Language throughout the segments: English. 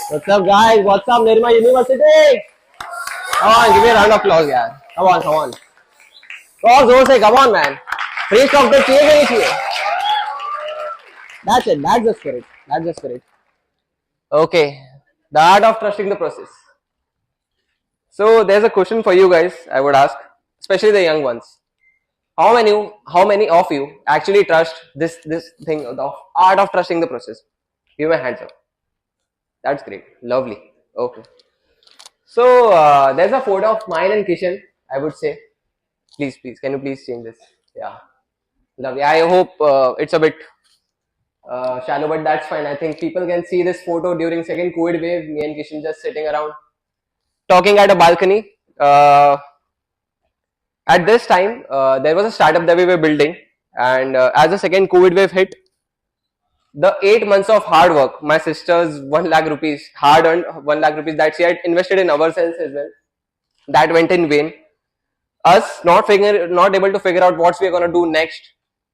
What's up, guys? What's up, Nirma University? Come on, give me a round of applause, यार. Come on, come on. बहुत जोर से, come on, man. Free talk तो चाहिए कि नहीं चाहिए? That's it. That's the spirit. That's the spirit. Okay, the art of trusting the process. So there's a question for you guys. I would ask, especially the young ones. How many of you actually trust this thing, the art of trusting the process? Give me hands up. That's great. Lovely. Okay. So there's a photo of mine and Kishan, I would say. Please, can you please change this? Yeah. Lovely. I hope it's a bit shallow, but that's fine. I think people can see this photo during second COVID wave. Me and Kishan just sitting around, talking at a balcony. At this time, there was a startup that we were building, and as the second COVID wave hit, the 8 months of hard work, my sister's 1 lakh rupees, hard earned 1 lakh rupees that she had invested in ourselves as well, that went in vain. Us not able to figure out what we are going to do next,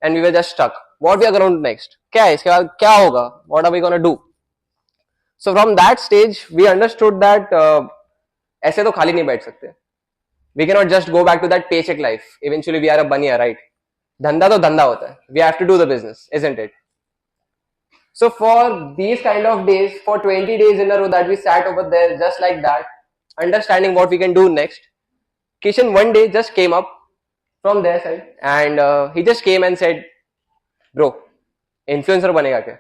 and we were just stuck. What we are going to do next? Kya hoga? What are we going to do? So from that stage, we understood that ऐसे तो खाली नहीं बैठ सकते. We cannot just go back to that paycheck life. Eventually, we are a baniya, right? धंधा तो धंधा होता है. We have to do the business, isn't it? So for these kind of days, for 20 days in a row that we sat over there just like that, understanding what we can do next, Kishan one day just came up from their side and he just came and said, bro, influencer banega kya?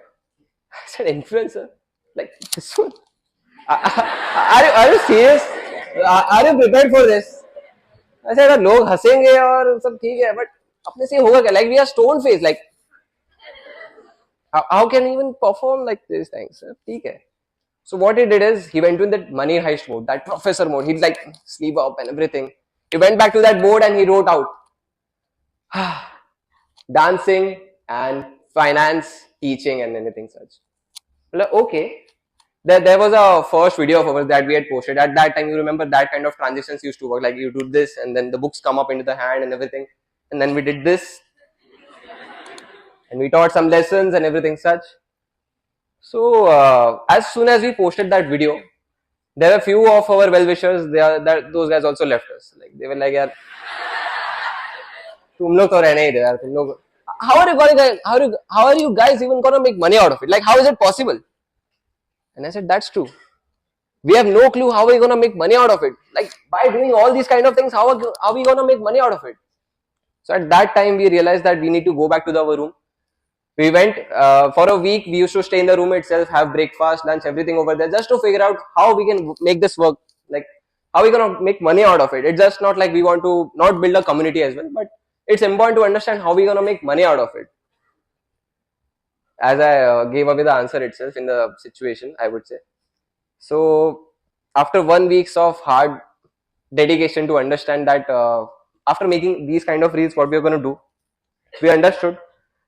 I said, influencer? Like this one? Are you serious? Are you prepared for this? I said, लोग हंसेंगे और सब ठीक है, but अपने से होगा क्या? Like we are stone faced, like how can he even perform like these things? ठीक है. So what he did is he went in that money heist mode, that professor mode. He'd like sleeve up and everything. He went back to that board and he wrote out dancing and finance, teaching and anything such. Like, okay. There was a first video of ours that we had posted. At that time, you remember that kind of transitions used to work. Like you do this and then the books come up into the hand and everything. And then we did this. And we taught some lessons and everything such. So as soon as we posted that video, there were few of our well-wishers. Those guys also left us. Like they were like, "Yaar, tum log to rehne hi de yaar. Tum log, how are you guys even gonna make money out of it? Like how is it possible?" And I said, "That's true. We have no clue how we're gonna make money out of it. Like by doing all these kind of things, how are we gonna make money out of it?" So at that time, we realized that we need to go back to our room. We went for a week. We used to stay in the room itself, have breakfast, lunch, everything over there, just to figure out how we can make this work. Like how we gonna make money out of it. It's just not like we want to not build a community as well, but it's important to understand how we gonna make money out of it. As I gave away the answer itself in the situation, I would say. So after 1 week of hard dedication to understand that after making these kind of reels, what we are going to do, we understood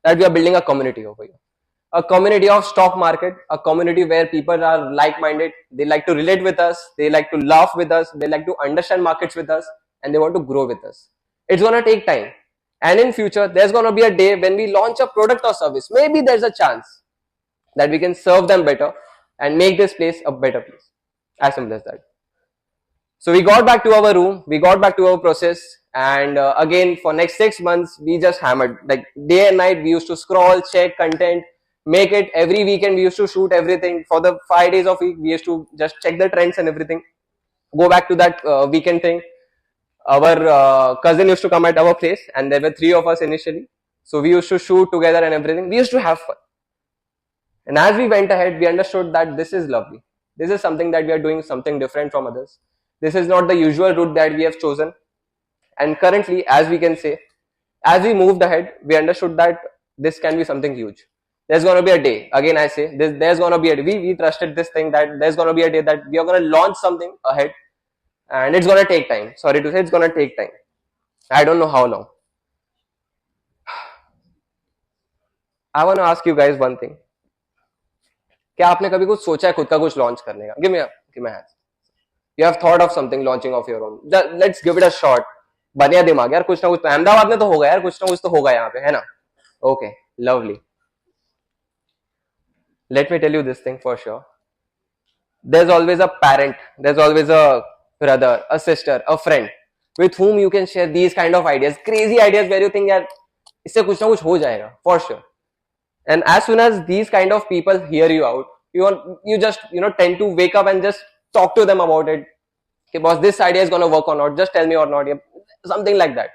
that we are building a community over here. A community of stock market, a community where people are like-minded. They like to relate with us. They like to laugh with us. They like to understand markets with us and they want to grow with us. It's going to take time. And in future, there's going to be a day when we launch a product or service. Maybe there's a chance that we can serve them better and make this place a better place. As simple as that. So we got back to our room. We got back to our process. And again, for next 6 months, we just hammered. Like day and night, we used to scroll, check content, make it. Every weekend, we used to shoot everything. For the 5 days of week, we used to just check the trends and everything. Go back to that weekend thing. Our cousin used to come at our place and there were 3 of us initially. So we used to shoot together and everything. We used to have fun. And as we went ahead, we understood that this is lovely. This is something that we are doing something different from others. This is not the usual route that we have chosen. And currently, as we can say, as we moved ahead, we understood that this can be something huge. There's going to be a day. Again, I say, there's going to be a day. We trusted this thing that there's going to be a day that we are going to launch something ahead. And it's going to take time. Sorry to say, it's going to take time. I don't know how long. I want to ask you guys one thing. क्या आपने कभी कुछ सोचा है खुद का कुछ launch करने का? Give me a hand. You have thought of something launching of your own. Let's give it a shot. बढ़िया दिमाग यार, कुछ ना कुछ अहमदाबाद में तो होगा यार, कुछ ना कुछ तो होगा यहाँ पे, है ना? Okay, lovely. Let me tell you this thing for sure. there's always a parent, there's always a brother, a sister, a friend with whom you can share these kind of ideas, crazy ideas where you think यार इससे कुछ ना कुछ हो जाएगा for sure. And as soon as these kind of people hear you out, you just tend to wake up and just talk to them about it. Okay, boss, this idea is gonna work or not? Just tell me or not. Yeah, something like that.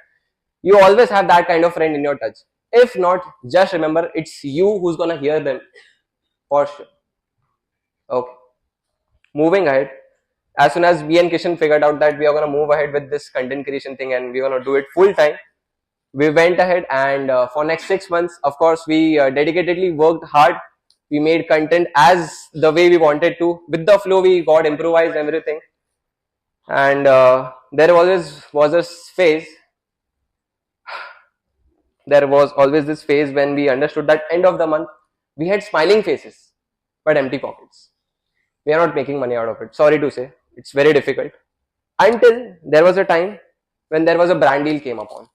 You always have that kind of friend in your touch. If not, just remember it's you who's gonna hear them for sure. Okay. Moving ahead, as soon as we and Kishan figured out that we are gonna move ahead with this content creation thing and we're gonna do it full time, we went ahead and for next 6 months, of course, we dedicatedly worked hard. We made content as the way we wanted to. With the flow, we got improvised everything. And there always was a phase. There was always this phase when we understood that end of the month, we had smiling faces, but empty pockets. We are not making money out of it. Sorry to say, it's very difficult. Until there was a time when there was a brand deal came upon.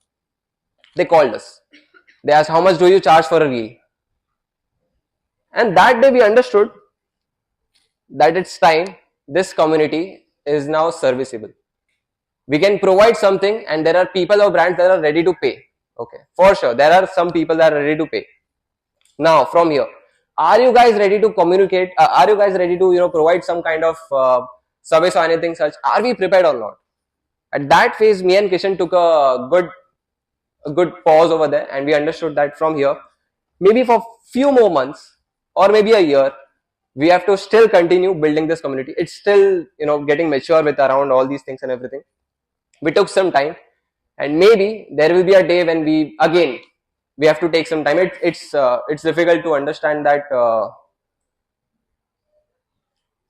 They called us. They asked, how much do you charge for a reel? And that day we understood that it's time, this community is now serviceable. We can provide something and there are people or brands that are ready to pay. Okay, for sure, there are some people that are ready to pay. Now, from here, are you guys ready to communicate? Are you guys ready to provide some kind of service or anything such? Are we prepared or not? At that phase, me and Kishan took a good pause over there, and we understood that from here, maybe for few more months or maybe a year, we have to still continue building this community. It's still getting mature with around all these things and everything. We took some time, and maybe there will be a day when we have to take some time. It's difficult to understand that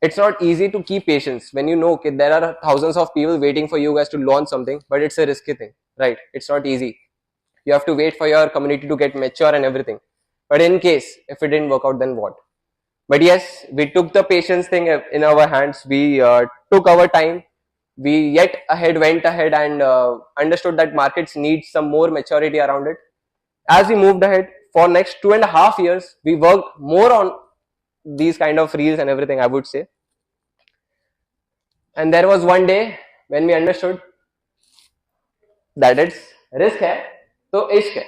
it's not easy to keep patience when okay, there are thousands of people waiting for you guys to launch something, but it's a risky thing, right? It's not easy. You have to wait for your community to get mature and everything. But in case if it didn't work out, then what? But yes, we took the patience thing in our hands. We took our time. We went ahead and understood that markets need some more maturity around it. As we moved ahead for next 2.5 years, we worked more on these kind of reels and everything, I would say. And there was one day when we understood that it's risk hai, so ishq hai.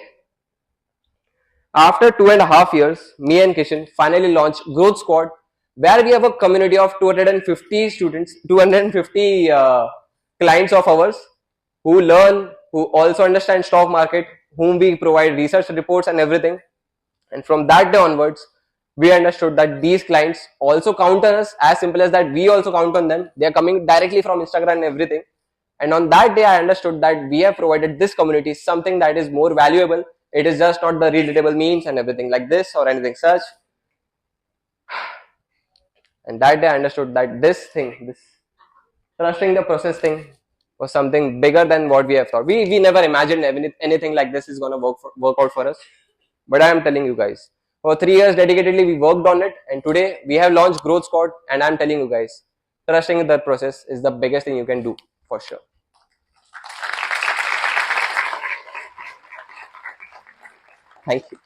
After 2.5 years, me and Kishan finally launched Growth Squad, where we have a community of 250 students, 250 clients of ours who learn, who also understand stock market, whom we provide research reports and everything. And from that day onwards, we understood that these clients also count on us, as simple as that we also count on them. They are coming directly from Instagram and everything. And on that day, I understood that we have provided this community something that is more valuable. It is just not the relatable memes and everything like this or anything such. And that day I understood that this trusting the process thing was something bigger than what we have thought. We never imagined anything like this is gonna work out for us. But I am telling you guys, for 3 years dedicatedly we worked on it, and today we have launched Growth Squad, and I am telling you guys, trusting the process is the biggest thing you can do for sure. Thank you.